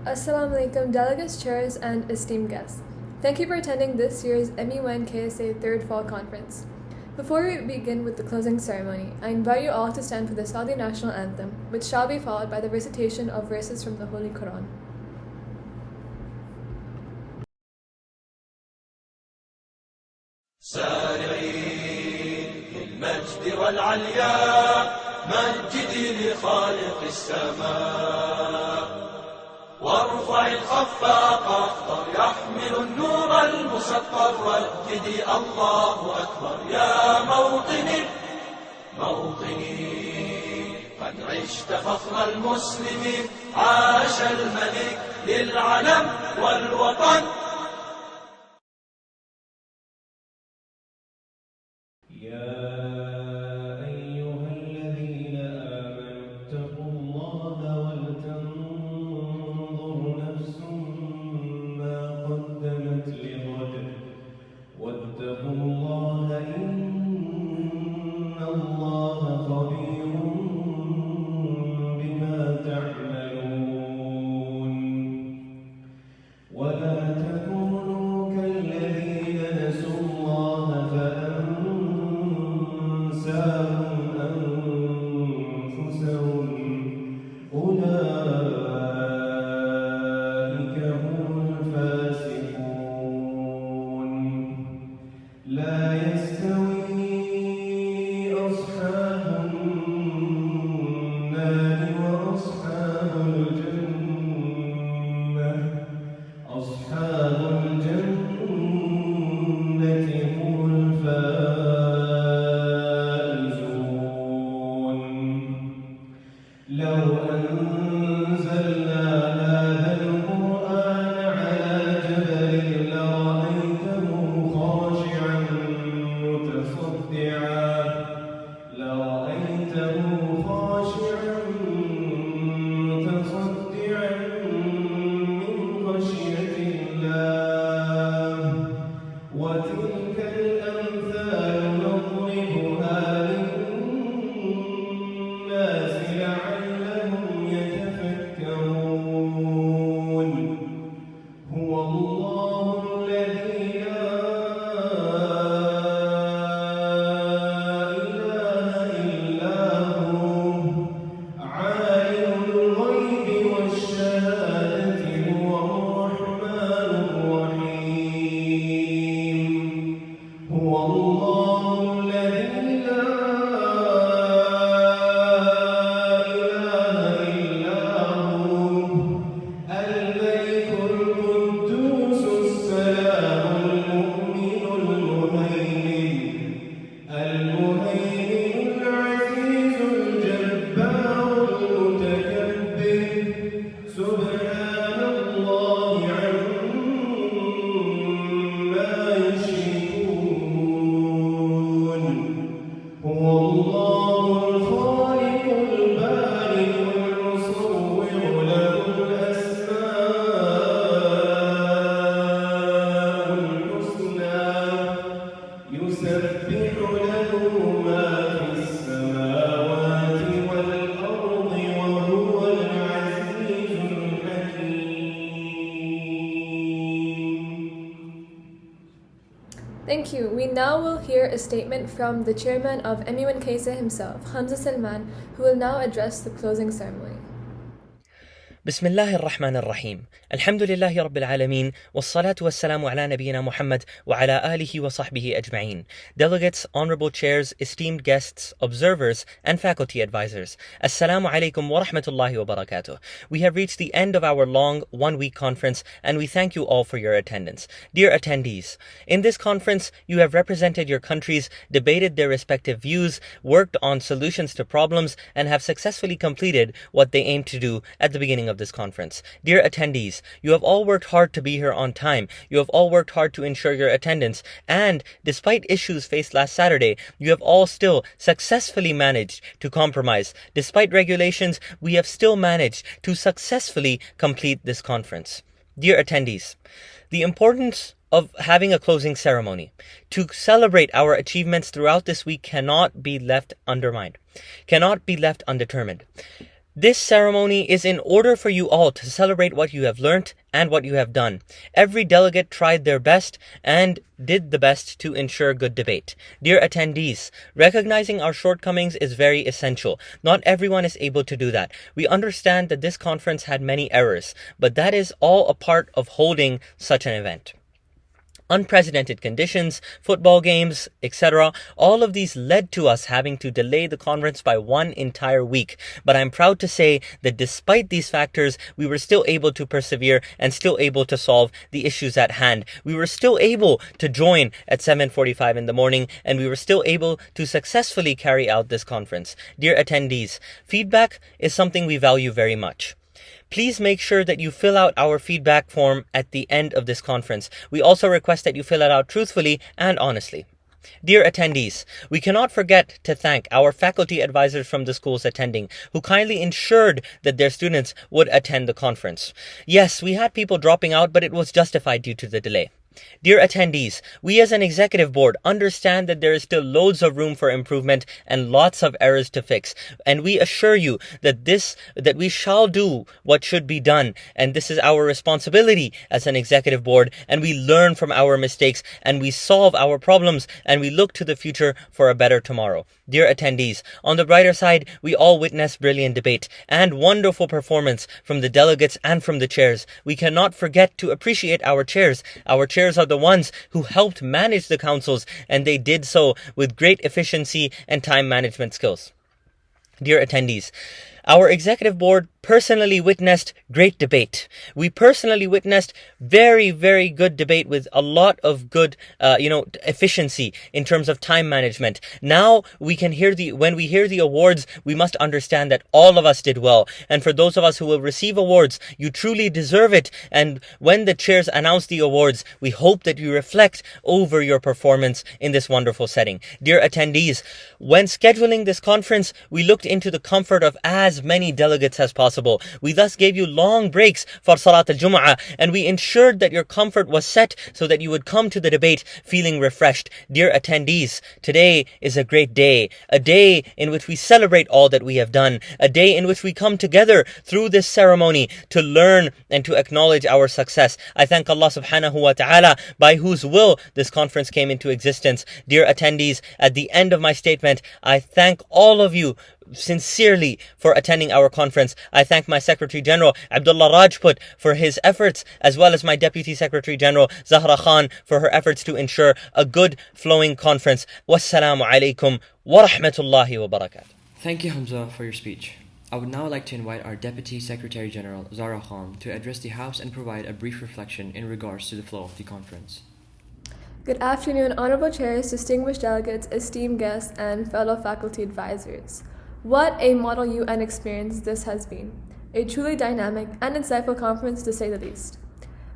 Assalamu alaikum, delegates, chairs, and esteemed guests. Thank you for attending this year's MUN KSA Third Fall Conference. Before we begin with the closing ceremony, I invite you all to stand for the Saudi National Anthem, which shall be followed by the recitation of verses from the Holy Quran. سارعين للمجد والعلياء مجدي لخالق السماء وارفع الخفاق يحمل النور المسطر وجدي الله أكبر يا موطني قد عشت فخر المسلمين عاش الملك للعلم والوطن. Thank you. We now will hear a statement from the chairman of MUN KSA himself, Hamza Salman, who will now address the closing ceremony. بسم الله الرحمن الرحيم الحمد لله رب العالمين والصلاة والسلام على نبينا محمد وعلى آله وصحبه أجمعين. Delegates, honorable chairs, esteemed guests, observers, and faculty advisors. Assalamu alaikum wa rahmatullahi wa barakatuh. We have reached the end of our long one-week conference and we thank you all for your attendance. Dear attendees, in this conference you have represented your countries, debated their respective views, worked on solutions to problems, and have successfully completed what they aimed to do at the beginning of this conference. Dear attendees, you have all worked hard to be here on time. You have all worked hard to ensure your attendance, and despite issues faced last Saturday, you have all still successfully managed to compromise. Despite regulations, we have still managed to successfully complete this conference. Dear attendees, the importance of having a closing ceremony to celebrate our achievements throughout this week cannot be left undermined, cannot be left undetermined. This ceremony is in order for you all to celebrate what you have learnt and what you have done. Every delegate tried their best and did the best to ensure good debate. Dear attendees, recognizing our shortcomings is very essential. Not everyone is able to do that. We understand that this conference had many errors, but that is all a part of holding such an event. Unprecedented conditions, football games, etc. All of these led to us having to delay the conference by one entire week. But I'm proud to say that despite these factors, we were still able to persevere and still able to solve the issues at hand. We were still able to join at 7:45 in the morning, and we were still able to successfully carry out this conference. Dear attendees, feedback is something we value very much. Please make sure that you fill out our feedback form at the end of this conference. We also request that you fill it out truthfully and honestly. Dear attendees, we cannot forget to thank our faculty advisors from the schools attending, who kindly ensured that their students would attend the conference. Yes, we had people dropping out, but it was justified due to the delay. Dear attendees, we as an executive board understand that there is still loads of room for improvement and lots of errors to fix. And we assure you that we shall do what should be done. And this is our responsibility as an executive board. And we learn from our mistakes and we solve our problems and we look to the future for a better tomorrow. Dear attendees, on the brighter side, we all witnessed brilliant debate and wonderful performance from the delegates and from the chairs. We cannot forget to appreciate our chairs. Our chairs are the ones who helped manage the councils, and they did so with great efficiency and time management skills. Dear attendees, our executive board personally witnessed great debate. We personally witnessed very, very good debate with a lot of good, efficiency in terms of time management. Now when we hear the awards, we must understand that all of us did well. And for those of us who will receive awards, you truly deserve it. And when the chairs announce the awards, we hope that you reflect over your performance in this wonderful setting. Dear attendees, when scheduling this conference, we looked into the comfort of as many delegates as possible. We thus gave you long breaks for Salat al-Jum'ah, and we ensured that your comfort was set so that you would come to the debate feeling refreshed. Dear attendees, today is a great day, a day in which we celebrate all that we have done, a day in which we come together through this ceremony to learn and to acknowledge our success. I thank Allah subhanahu wa ta'ala, by whose will this conference came into existence. Dear attendees, at the end of my statement, I thank all of you sincerely for attending our conference. I thank my Secretary General Abdullah Rajput for his efforts, as well as my Deputy Secretary General Zahra Khan for her efforts to ensure a good flowing conference. Wassalamu alaikum wa rahmatullahi wa barakatuh. Thank you, Hamza, for your speech. I would now like to invite our Deputy Secretary General Zahra Khan to address the House and provide a brief reflection in regards to the flow of the conference. Good afternoon, honorable chairs, distinguished delegates, esteemed guests, and fellow faculty advisors. What a model UN experience this has been. A truly dynamic and insightful conference, to say the least.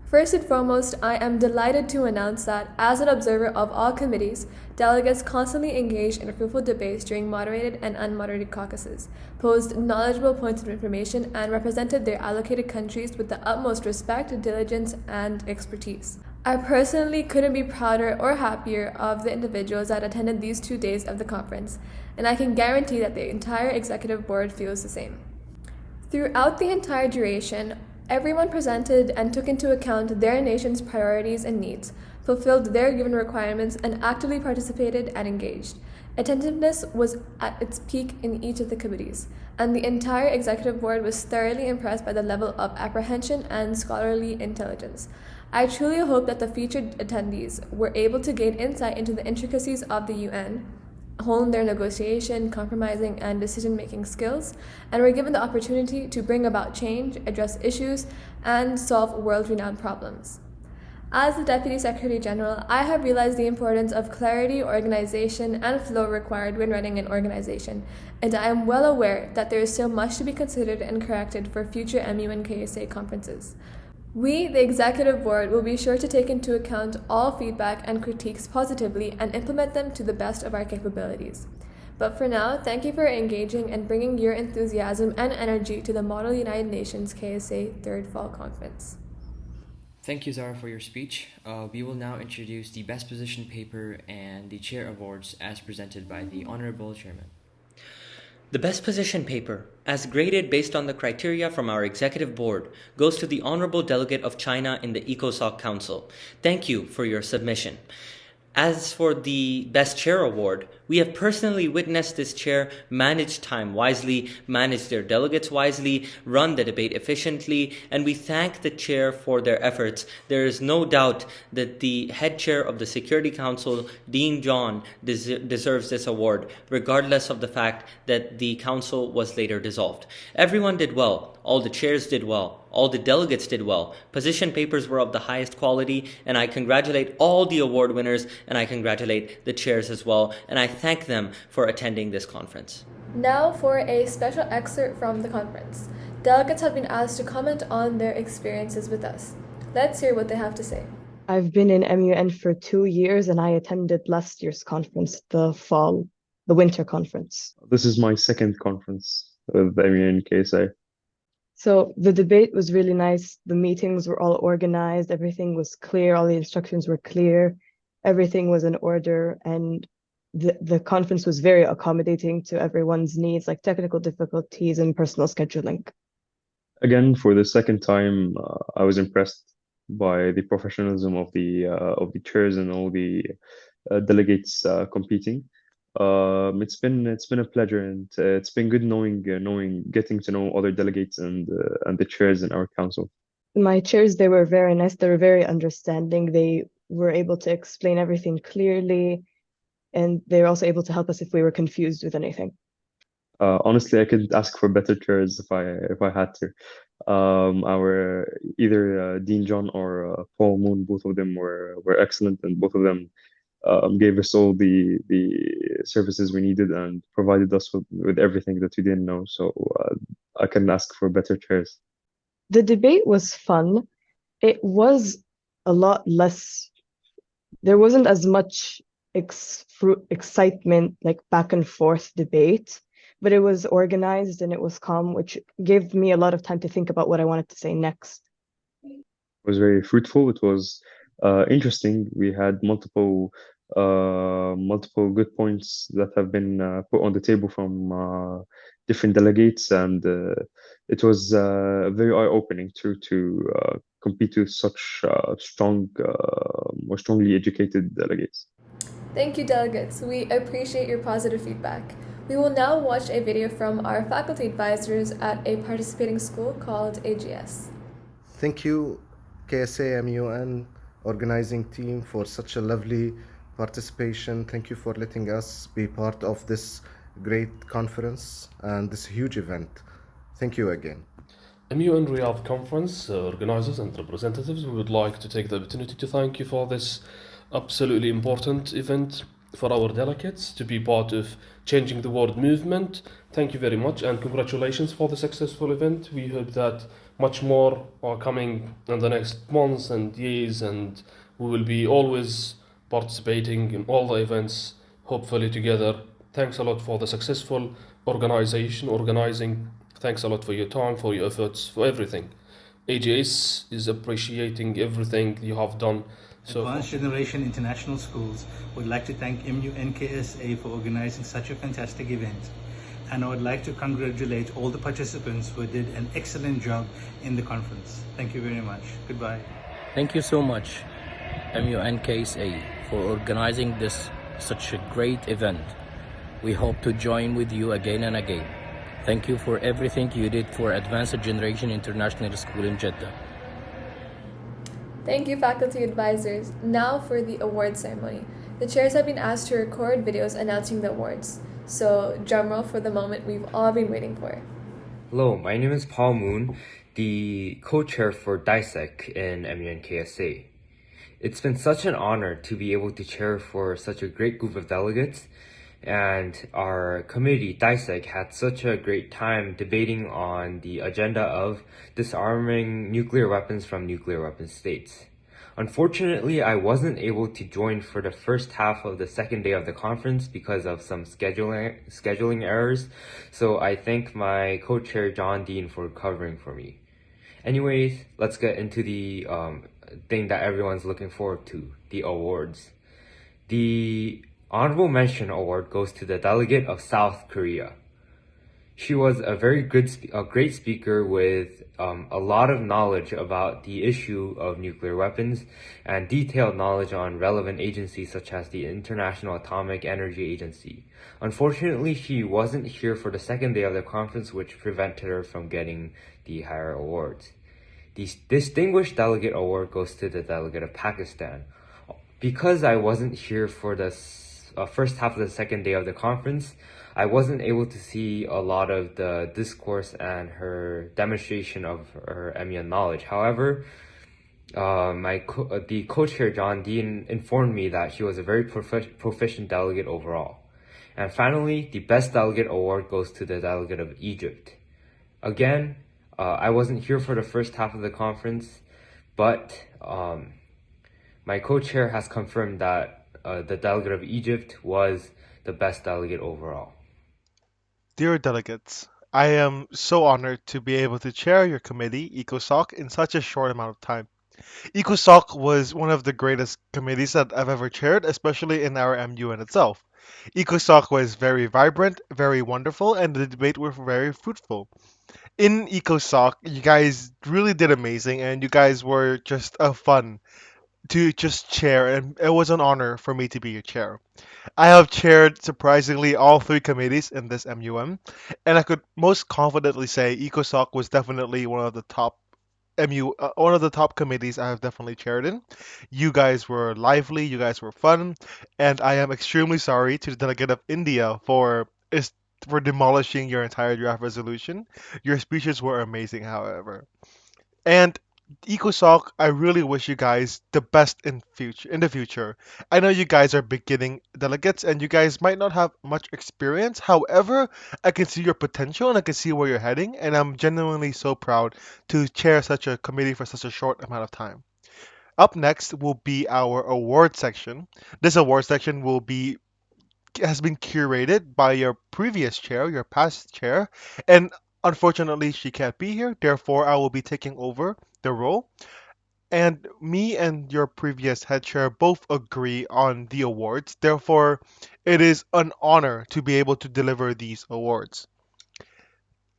First and foremost, I am delighted to announce that, as an observer of all committees, delegates constantly engaged in fruitful debates during moderated and unmoderated caucuses, posed knowledgeable points of information, and represented their allocated countries with the utmost respect, diligence, and expertise. I personally couldn't be prouder or happier of the individuals that attended these 2 days of the conference, and I can guarantee that the entire executive board feels the same. Throughout the entire duration, everyone presented and took into account their nation's priorities and needs, fulfilled their given requirements, and actively participated and engaged. Attentiveness was at its peak in each of the committees, and the entire executive board was thoroughly impressed by the level of apprehension and scholarly intelligence. I truly hope that the featured attendees were able to gain insight into the intricacies of the UN, hone their negotiation, compromising, and decision-making skills, and were given the opportunity to bring about change, address issues, and solve world-renowned problems. As the Deputy Secretary General, I have realized the importance of clarity, organization, and flow required when running an organization, and I am well aware that there is still much to be considered and corrected for future MUN KSA conferences. We, the Executive Board, will be sure to take into account all feedback and critiques positively and implement them to the best of our capabilities. But for now, thank you for engaging and bringing your enthusiasm and energy to the Model United Nations KSA Third Fall Conference. Thank you, Zara, for your speech. We will now introduce the Best Position paper and the Chair Awards as presented by the Honorable Chairman. The best position paper, as graded based on the criteria from our executive board, goes to the Honorable Delegate of China in the ECOSOC Council. Thank you for your submission. As for the Best Chair Award, we have personally witnessed this chair manage time wisely, manage their delegates wisely, run the debate efficiently, and we thank the chair for their efforts. There is no doubt that the head chair of the Security Council, Dean John, deserves this award, regardless of the fact that the council was later dissolved. Everyone did well. All the chairs did well. All the delegates did well. Position papers were of the highest quality, and I congratulate all the award winners, and I congratulate the chairs as well, and I thank them for attending this conference. Now for a special excerpt from the conference. Delegates have been asked to comment on their experiences with us. Let's hear what they have to say. I've been in MUN for 2 years, and I attended last year's conference, the winter conference. This is my second conference with MUN KSA. So the debate was really nice. The meetings were all organized. Everything was clear. All the instructions were clear. Everything was in order. And the conference was very accommodating to everyone's needs, like technical difficulties and personal scheduling. Again, for the second time, I was impressed by the professionalism of the chairs and all the delegates competing. It's been a pleasure, and it's been good getting to know other delegates and the chairs in our council. My chairs, they were very nice. They were very understanding. They were able to explain everything clearly, and they were also able to help us if we were confused with anything. Honestly, I could ask for better chairs if I had to. Our either Dean John or Paul Moon, both of them were excellent, and both of them gave us all the services we needed and provided us with everything that we didn't know. So I can ask for better chairs. The debate was fun. It was a lot less, there wasn't as much excitement, like back and forth debate, but it was organized and it was calm, which gave me a lot of time to think about what I wanted to say next. It was very fruitful. It was interesting. We had multiple good points that have been put on the table from different delegates, and it was very eye-opening to compete with such more strongly educated delegates. Thank you, delegates. We appreciate your positive feedback. We will now watch a video from our faculty advisors at a participating school called AGS. Thank you, KSA MUN organizing team, for such a lovely participation. Thank you for letting us be part of this great conference and this huge event. Thank you again. MUN Riyadh Conference organizers and representatives, we would like to take the opportunity to thank you for this absolutely important event for our delegates to be part of changing the world movement. Thank you very much, and congratulations for the successful event. We hope that much more are coming in the next months and years, and we will be always participating in all the events, hopefully together. Thanks a lot for the successful organizing. Thanks a lot for your time, for your efforts, for everything. AGS is appreciating everything you have done. Advanced Generation International Schools would like to thank MUNKSA for organizing such a fantastic event. And I would like to congratulate all the participants who did an excellent job in the conference. Thank you very much. Goodbye. Thank you so much, MUNKSA, for organizing such a great event. We hope to join with you again and again. Thank you for everything you did for Advanced Generation International School in Jeddah. Thank you, faculty advisors. Now for the award ceremony. The chairs have been asked to record videos announcing the awards. So, drumroll for the moment we've all been waiting for. Hello, my name is Paul Moon, the co-chair for DISEC in MUNKSA. It's been such an honor to be able to chair for such a great group of delegates, and our committee, DISEC, had such a great time debating on the agenda of disarming nuclear weapons from nuclear weapon states. Unfortunately, I wasn't able to join for the first half of the second day of the conference because of some scheduling errors, so I thank my co-chair John Dean for covering for me. Anyways, let's get into the thing that everyone's looking forward to, the awards. The Honorable Mention Award goes to the delegate of South Korea. She was a a great speaker with a lot of knowledge about the issue of nuclear weapons and detailed knowledge on relevant agencies such as the International Atomic Energy Agency. Unfortunately, she wasn't here for the second day of the conference, which prevented her from getting the higher awards. The Distinguished Delegate Award goes to the delegate of Pakistan. Because I wasn't here for the first half of the second day of the conference, I wasn't able to see a lot of the discourse and her demonstration of her EMEA knowledge. However, the co-chair John Dean informed me that she was a very proficient delegate overall. And finally, the Best Delegate Award goes to the delegate of Egypt. Again, I wasn't here for the first half of the conference, but my co-chair has confirmed that the delegate of Egypt was the best delegate overall. Dear delegates, I am so honored to be able to chair your committee, ECOSOC, in such a short amount of time. ECOSOC was one of the greatest committees that I've ever chaired, especially in our MUN itself. ECOSOC was very vibrant, very wonderful, and the debate were very fruitful. In ECOSOC, you guys really did amazing, and you guys were just a fun to just chair, and it was an honor for me to be your chair. I have chaired surprisingly all three committees in this MUM, and I could most confidently say ECOSOC was definitely one of the top committees I have definitely chaired in. You guys were lively, you guys were fun, and I am extremely sorry to the delegate of India for demolishing your entire draft resolution. Your speeches were amazing, however. And EcoSoc, I really wish you guys the best in the future. I know you guys are beginning delegates and you guys might not have much experience. However, I can see your potential and I can see where you're heading, and I'm genuinely so proud to chair such a committee for such a short amount of time. Up next will be our award section. This award section will be has been curated by your previous chair, your past chair, and unfortunately she can't be here. Therefore, I will be taking over the role. And me and your previous head chair both agree on the awards. Therefore, it is an honor to be able to deliver these awards.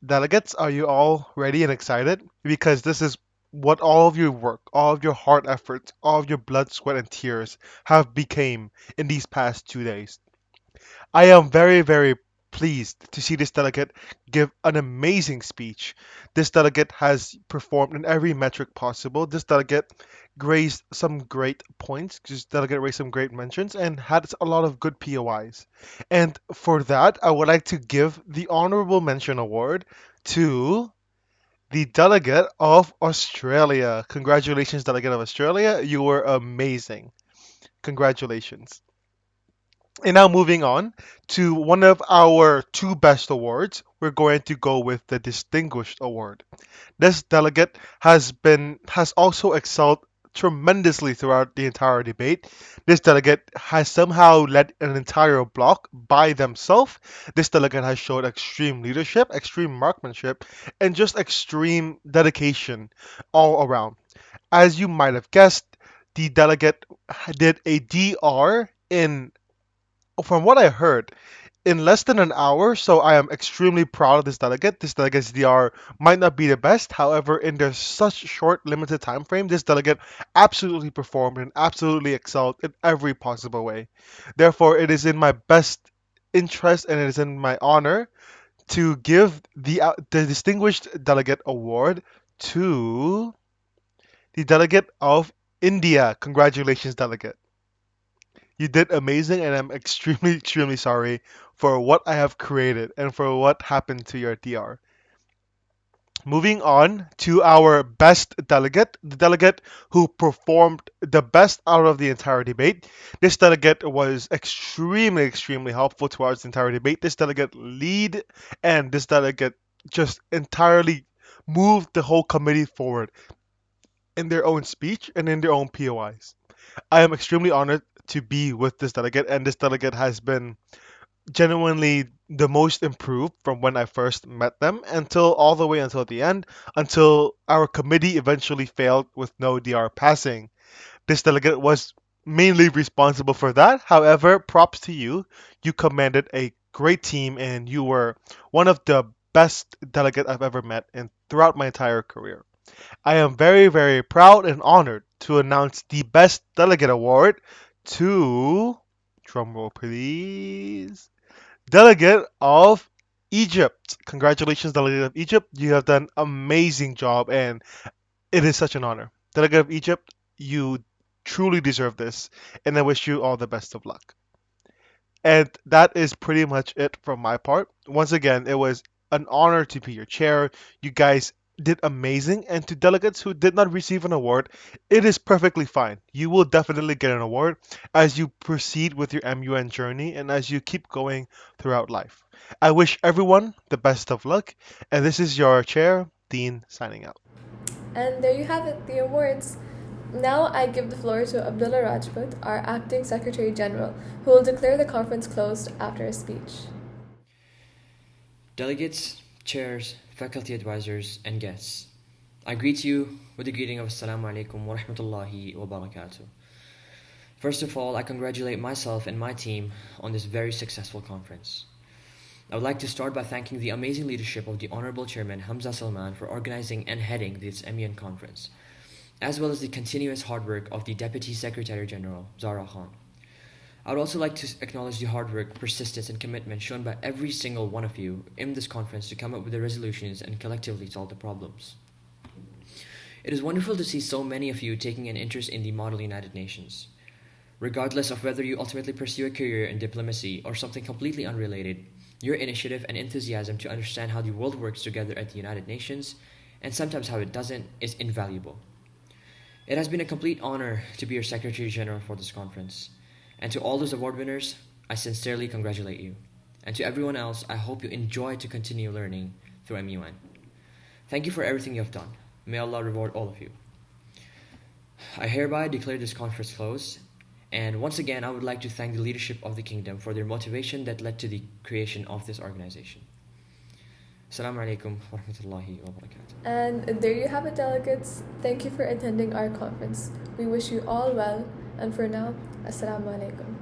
Delegates, are you all ready and excited? Because this is what all of your work, all of your hard efforts, all of your blood, sweat, and tears have became in these past 2 days. I am very, very pleased to see this delegate give an amazing speech. This delegate has performed in every metric possible. This delegate raised some great points. This delegate raised some great mentions and had a lot of good POIs. And for that, I would like to give the Honorable Mention Award to the delegate of Australia. Congratulations, delegate of Australia. You were amazing. Congratulations. And now moving on to one of our two best awards, we're going to go with the Distinguished Award. This delegate has also excelled tremendously throughout the entire debate. This delegate has somehow led an entire block by themselves. This delegate has showed extreme leadership, extreme marksmanship, and just extreme dedication all around. As you might have guessed, the delegate did a DR in from what I heard, in less than an hour, so I am extremely proud of this delegate. This delegate's DR might not be the best, however, in their such short, limited time frame, this delegate absolutely performed and absolutely excelled in every possible way. Therefore, it is in my best interest and it is in my honor to give the Distinguished Delegate Award to the delegate of India. Congratulations, delegate. You did amazing, and I'm extremely, extremely sorry for what I have created and for what happened to your DR. Moving on to our best delegate, the delegate who performed the best out of the entire debate. This delegate was extremely, extremely helpful towards the entire debate. This delegate lead and this delegate just entirely moved the whole committee forward in their own speech and in their own POIs. I am extremely honored to be with this delegate, and this delegate has been genuinely the most improved from when I first met them until all the way until the end, until our committee eventually failed with no DR passing. This delegate was mainly responsible for that. However, props to you. You commanded a great team and you were one of the best delegate I've ever met throughout my entire career. I am very, very proud and honored to announce the Best Delegate Award to, drumroll please, Delegate of Egypt. Congratulations, Delegate of Egypt. You have done amazing job and it is such an honor. Delegate of Egypt, you truly deserve this and I wish you all the best of luck. And that is pretty much it from my part. Once again, it was an honor to be your chair. You guys did amazing. And to delegates who did not receive an award, it is perfectly fine. You will definitely get an award as you proceed with your MUN journey and as you keep going throughout life. I wish everyone the best of luck. And this is your chair, Dean, signing out. And there you have it, the awards. Now I give the floor to Abdullah Rajput, our Acting Secretary General, who will declare the conference closed after a speech. Delegates, chairs, faculty advisors, and guests, I greet you with the greeting of Assalamu alaikum wa rahmatullahi wa barakatuh. First of all, I congratulate myself and my team on this very successful conference. I would like to start by thanking the amazing leadership of the Honorable Chairman Hamza Salman for organizing and heading this MEN conference, as well as the continuous hard work of the Deputy Secretary General, Zara Khan. I would also like to acknowledge the hard work, persistence, and commitment shown by every single one of you in this conference to come up with the resolutions and collectively solve the problems. It is wonderful to see so many of you taking an interest in the Model United Nations. Regardless of whether you ultimately pursue a career in diplomacy or something completely unrelated, your initiative and enthusiasm to understand how the world works together at the United Nations, and sometimes how it doesn't, is invaluable. It has been a complete honor to be your Secretary General for this conference. And to all those award winners, I sincerely congratulate you. And to everyone else, I hope you enjoy to continue learning through MUN. Thank you for everything you have done. May Allah reward all of you. I hereby declare this conference closed. And once again, I would like to thank the leadership of the kingdom for their motivation that led to the creation of this organization. Assalamu alaikum wa rahmatullahi wa barakatuh. And there you have it, delegates. Thank you for attending our conference. We wish you all well, and for now, Assalamu alaikum.